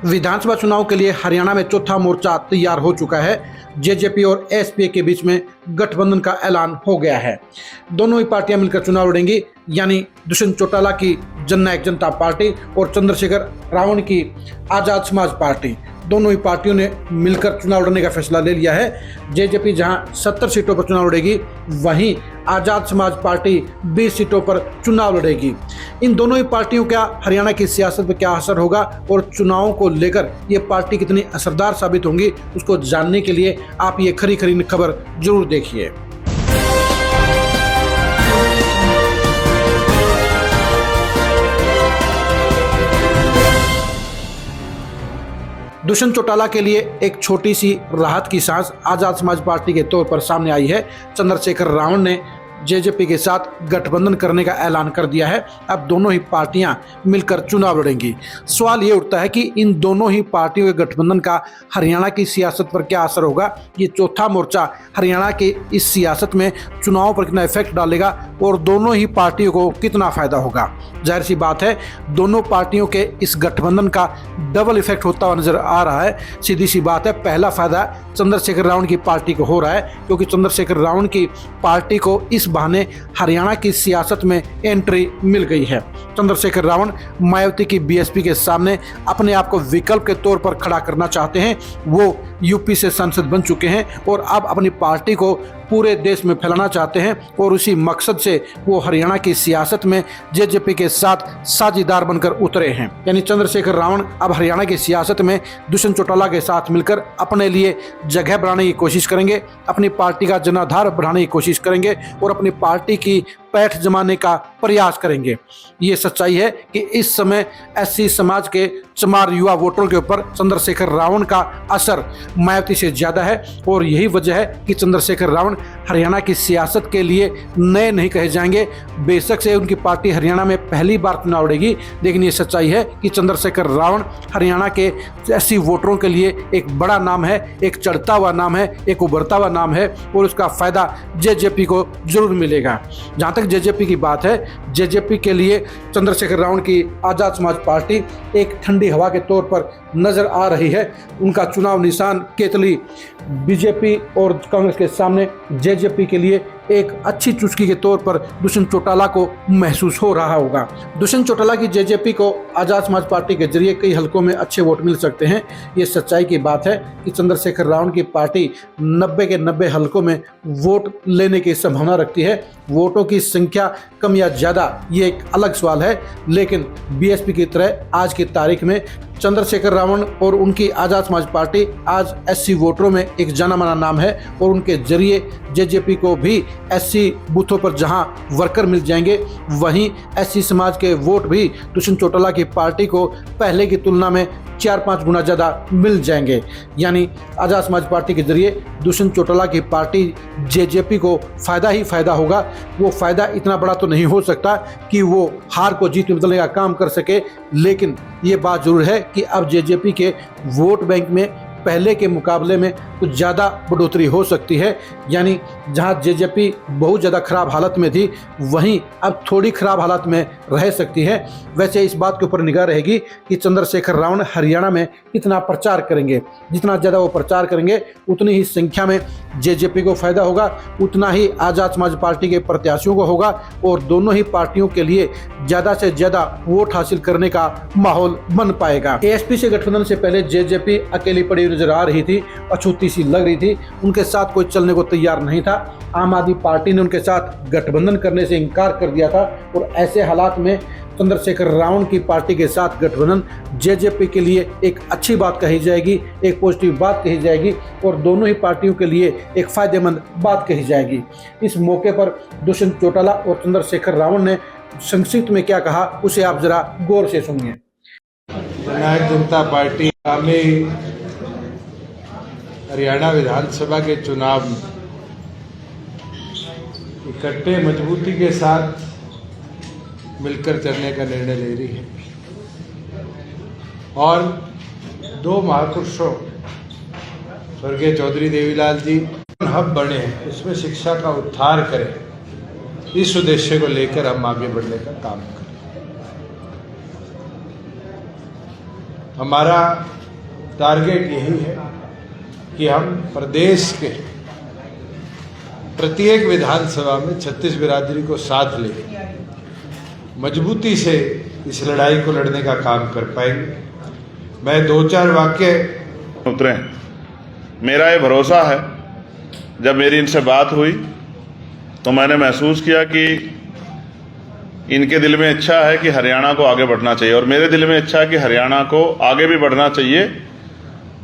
विधानसभा चुनाव के लिए हरियाणा में चौथा मोर्चा तैयार हो चुका है। जेजेपी और एसपीए के बीच में गठबंधन का ऐलान हो गया है। दोनों ही पार्टियां मिलकर चुनाव लड़ेंगी, यानी दुष्यंत चौटाला की जननायक जनता पार्टी और चंद्रशेखर रावण की आजाद समाज पार्टी। दोनों ही पार्टियों ने मिलकर चुनाव लड़ने का फैसला ले लिया है। जेजेपी जहां 70 सीटों पर चुनाव लड़ेगी, वहीं आजाद समाज पार्टी 20 सीटों पर चुनाव लड़ेगी। इन दोनों ही पार्टियों का हरियाणा की सियासत पर क्या असर होगा और चुनावों को लेकर ये पार्टी कितनी असरदार साबित होंगी, उसको जानने के लिए आप ये खरी खरी खबर जरूर देखिए। दुष्यंत चौटाला के लिए एक छोटी सी राहत की सांस आजाद समाज पार्टी के तौर पर सामने आई है। चंद्रशेखर रावण ने जेजेपी के साथ गठबंधन करने का ऐलान कर दिया है। अब दोनों ही पार्टियां मिलकर चुनाव लड़ेंगी। सवाल ये उठता है कि इन दोनों ही पार्टियों के गठबंधन का हरियाणा की सियासत पर क्या असर होगा। ये चौथा मोर्चा हरियाणा के इस सियासत में चुनाव पर कितना इफेक्ट डालेगा और दोनों ही पार्टियों को कितना फायदा होगा। जाहिर सी बात है, दोनों पार्टियों के इस गठबंधन का डबल इफेक्ट होता हुआ नजर आ रहा है। सीधी सी बात है, पहला फायदा चंद्रशेखर रावण की पार्टी को हो रहा है, क्योंकि चंद्रशेखर रावण की पार्टी को इस बहाने हरियाणा की सियासत में एंट्री मिल गई है। चंद्रशेखर रावण मायावती की बीएसपी के सामने अपने आप को विकल्प के तौर पर खड़ा करना चाहते हैं। वो यूपी से सांसद बन चुके हैं और अब अपनी पार्टी को पूरे देश में फैलाना चाहते हैं और उसी मकसद से वो हरियाणा की सियासत में जेजेपी के साथ साझेदार बनकर उतरे हैं। यानी चंद्रशेखर रावण अब हरियाणा की सियासत में दुष्यंत चौटाला के साथ मिलकर अपने लिए जगह बनाने की कोशिश करेंगे, अपनी पार्टी का जनाधार बढ़ाने की कोशिश करेंगे और अपनी पार्टी की पैठ जमाने का प्रयास करेंगे। ये सच्चाई है कि इस समय एससी समाज के चमार युवा वोटरों के ऊपर चंद्रशेखर रावण का असर मायावती से ज्यादा है और यही वजह है कि चंद्रशेखर रावण हरियाणा की सियासत के लिए नए नहीं कहे जाएंगे। बेशक से उनकी पार्टी हरियाणा में पहली बार चुनाव लड़ेगी, लेकिन ये सच्चाई है कि चंद्रशेखर रावण हरियाणा के एससी वोटरों के लिए एक बड़ा नाम है, एक चढ़ता हुआ नाम है, एक उभरता हुआ नाम है और उसका फायदा जेजेपी को जरूर मिलेगा। जहाँ तक जेजेपी की बात है, जेजेपी के लिए चंद्रशेखर रावण की आजाद समाज पार्टी एक ठंडी हवा के तौर पर नजर आ रही है। उनका चुनाव निशान केतली बीजेपी और कांग्रेस के सामने जेजेपी के लिए एक अच्छी चुस्की के तौर पर दुष्यंत चौटाला को महसूस हो रहा होगा। दुष्यंत चौटाला की जेजेपी को आजाद समाज पार्टी के जरिए कई हलकों में अच्छे वोट मिल सकते हैं। ये सच्चाई की बात है कि चंद्रशेखर रावण की पार्टी 90 के 90 हलकों में वोट लेने की संभावना रखती है। वोटों की संख्या कम या ज़्यादा ये एक अलग सवाल है, लेकिन बीएसपी की तरह आज की तारीख में चंद्रशेखर रावण और उनकी आजाद समाज पार्टी आज एससी वोटरों में एक जाना माना नाम है और उनके जरिए जेजेपी को भी एससी बूथों पर जहां वर्कर मिल जाएंगे, वहीं एससी समाज के वोट भी दुष्यंत चौटाला की पार्टी को पहले की तुलना में 4-5 गुना ज़्यादा मिल जाएंगे। यानी आजाद समाज पार्टी के जरिए दुष्यंत चौटाला की पार्टी जेजेपी को फ़ायदा ही फ़ायदा होगा। वो फ़ायदा इतना बड़ा तो नहीं हो सकता कि वो हार को जीत में बदलने का काम कर सके, लेकिन ये बात ज़रूर है कि अब जेजेपी के वोट बैंक में पहले के मुकाबले में कुछ ज़्यादा बढ़ोतरी हो सकती है। यानी जहां जेजेपी बहुत ज़्यादा ख़राब हालत में थी, वहीं अब थोड़ी ख़राब हालत में रह सकती है। वैसे इस बात के ऊपर निगाह रहेगी कि चंद्रशेखर रावण हरियाणा में कितना प्रचार करेंगे। जितना ज़्यादा वो प्रचार करेंगे, उतनी ही संख्या में जेजेपी को फ़ायदा होगा, उतना ही आज़ाद समाज पार्टी के प्रत्याशियों को होगा और दोनों ही पार्टियों के लिए ज़्यादा से ज़्यादा वोट हासिल करने का माहौल बन पाएगा। एएसपी से गठबंधन से पहले जेजेपी अकेली पड़ी नजर आ रही थी, अछूती सी लग रही थी, उनके साथ कोई चलने को तैयार नहीं था। आम आदमी पार्टी ने उनके साथ गठबंधन करने से इनकार कर दिया था और ऐसे हालात में चंद्रशेखर रावण की पार्टी के साथ गठबंधन जेजेपी के लिए एक अच्छी बात कही जाएगी, एक पॉजिटिव बात कही जाएगी और दोनों ही पार्टियों के लिए एक फायदेमंद बात कही जाएगी। इस मौके पर दुष्यंत चौटाला और चंद्रशेखर रावण ने संक्षिप्त में क्या कहा, उसे आप जरा गौर से सुनिए। जननायक जनता पार्टी आगामी हरियाणा विधानसभा के चुनाव में इकट्ठे मजबूती के साथ मिलकर चलने का निर्णय ले रही है और दो महापुरुषों स्वर्गीय चौधरी देवीलाल जी हब बने हैं, उसमें शिक्षा का उद्धार करें, इस उद्देश्य को लेकर हम आगे बढ़ने का काम करें। हमारा टारगेट यही है कि हम प्रदेश के प्रत्येक विधानसभा में 36 बिरादरी को साथ ले मजबूती से इस लड़ाई को लड़ने का काम कर पाएंगे। मैं 2-4 वाक्य उतरे। मेरा ये भरोसा है, जब मेरी इनसे बात हुई तो मैंने महसूस किया कि इनके दिल में इच्छा है कि हरियाणा को आगे बढ़ना चाहिए और मेरे दिल में इच्छा है कि हरियाणा को आगे भी बढ़ना चाहिए।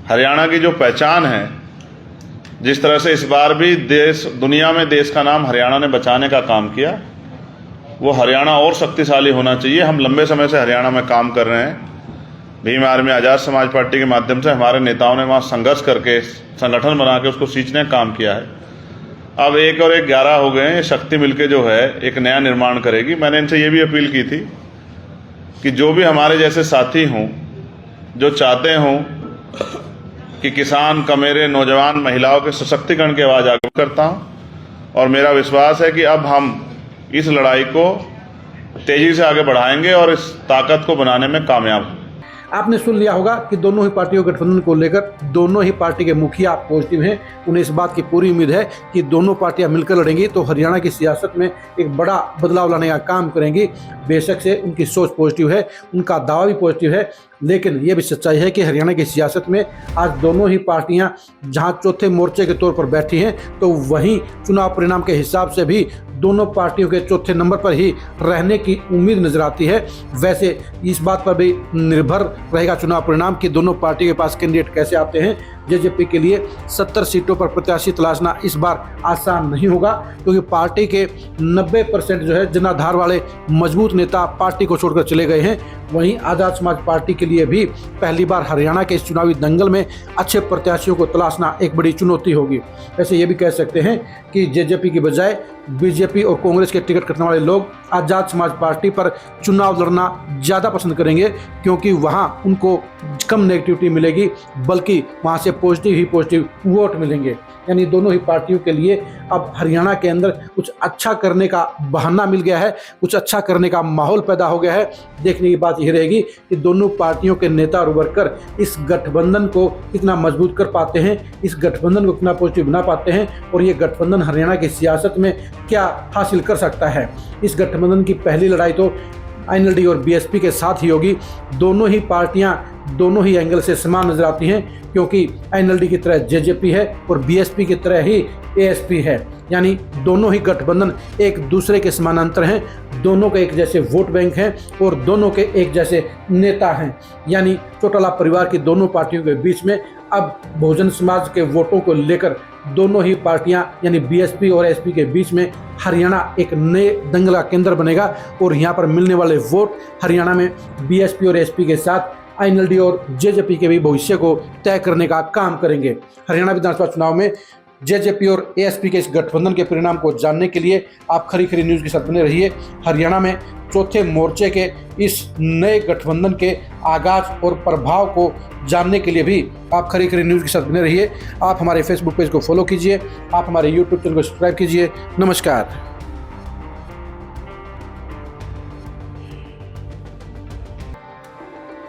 हरियाणा की जो पहचान है, जिस तरह से इस बार भी दुनिया में देश का नाम हरियाणा ने बचाने का काम किया, वो हरियाणा और शक्तिशाली होना चाहिए। हम लंबे समय से हरियाणा में काम कर रहे हैं। भीम आर्मी आज़ाद समाज पार्टी के माध्यम से हमारे नेताओं ने वहाँ संघर्ष करके संगठन बना के उसको सींचने का काम किया है। अब 1 और 1 11 हो गए हैं। ये शक्ति मिलके जो है एक नया निर्माण करेगी। मैंने इनसे ये भी अपील की थी कि जो भी हमारे जैसे साथी हों, जो चाहते हों कि किसान, कमेरे, नौजवान, महिलाओं के सशक्तिकरण की आवाज़ आगे करता हूँ और मेरा विश्वास है कि अब हम इस लड़ाई को तेजी से आगे बढ़ाएंगे और इस ताकत को बनाने में कामयाब होंगे। आपने सुन लिया होगा कि दोनों ही पार्टियों के गठबंधन को लेकर दोनों ही पार्टी के मुखिया पॉजिटिव हैं। उन्हें इस बात की पूरी उम्मीद है कि दोनों पार्टियां मिलकर लड़ेंगी तो हरियाणा की सियासत में एक बड़ा बदलाव लाने का काम करेंगी। बेशक से उनकी सोच पॉजिटिव है, उनका दावा भी पॉजिटिव है, लेकिन ये भी सच्चाई है कि हरियाणा की सियासत में आज दोनों ही पार्टियां जहां चौथे मोर्चे के तौर पर बैठी हैं, तो वहीं चुनाव परिणाम के हिसाब से भी दोनों पार्टियों के चौथे नंबर पर ही रहने की उम्मीद नजर आती है। वैसे इस बात पर भी निर्भर रहेगा चुनाव परिणाम कि दोनों पार्टी के पास कैंडिडेट कैसे आते हैं। जेजेपी के लिए 70 सीटों पर प्रत्याशी तलाशना इस बार आसान नहीं होगा, क्योंकि पार्टी के 90% जो है जनाधार वाले मजबूत नेता पार्टी को छोड़कर चले गए हैं। वहीं आज़ाद समाज पार्टी के लिए भी पहली बार हरियाणा के इस चुनावी दंगल में अच्छे प्रत्याशियों को तलाशना एक बड़ी चुनौती होगी। वैसे ये भी कह सकते हैं कि जेजेपी की बजाय बीजेपी और कांग्रेस के टिकट कटने वाले लोग आज़ाद समाज पार्टी पर चुनाव लड़ना ज़्यादा पसंद करेंगे, क्योंकि वहाँ उनको कम नेगेटिविटी मिलेगी, बल्कि वहाँ से पॉजिटिव वोट मिलेंगे। यानी दोनों ही पार्टियों के लिए अब हरियाणा के अंदर कुछ अच्छा करने का बहाना मिल गया है, कुछ अच्छा करने का माहौल पैदा हो गया है। देखने की बात यह रहेगी कि दोनों पार्टियों के नेता और वर्कर इस गठबंधन को कितना मजबूत कर पाते हैं, इस गठबंधन को कितना पॉजिटिव बना पाते हैं और ये गठबंधन हरियाणा की सियासत में क्या हासिल कर सकता है। इस गठबंधन की पहली लड़ाई तो INLD और BSP के साथ ही होगी। दोनों ही पार्टियां दोनों ही एंगल से समान नजर आती हैं, क्योंकि INLD की तरह JJP है और BSP की तरह ही ASP है। यानी दोनों ही गठबंधन एक दूसरे के समानांतर हैं, दोनों के एक जैसे वोट बैंक हैं और दोनों के एक जैसे नेता हैं। यानी चौटाला परिवार की दोनों पार्टियों के बीच में अब बहुजन समाज के वोटों को लेकर दोनों ही पार्टियां यानी BSP और SP के बीच में हरियाणा एक नए दंगल का केंद्र बनेगा और यहाँ पर मिलने वाले वोट हरियाणा में BSP और SP के साथ INLD और JJP के भी भविष्य को तय करने का काम करेंगे। हरियाणा विधानसभा चुनाव में JJP और ASP के इस गठबंधन के परिणाम को जानने के लिए आप खरी खरी न्यूज़ के साथ बने रहिए। हरियाणा में चौथे मोर्चे के इस नए गठबंधन के आगाज और प्रभाव को जानने के लिए भी आप खरी खरी न्यूज़ के साथ बने रहिए। आप हमारे फेसबुक पेज को फॉलो कीजिए, आप हमारे यूट्यूब चैनल को सब्सक्राइब कीजिए। नमस्कार।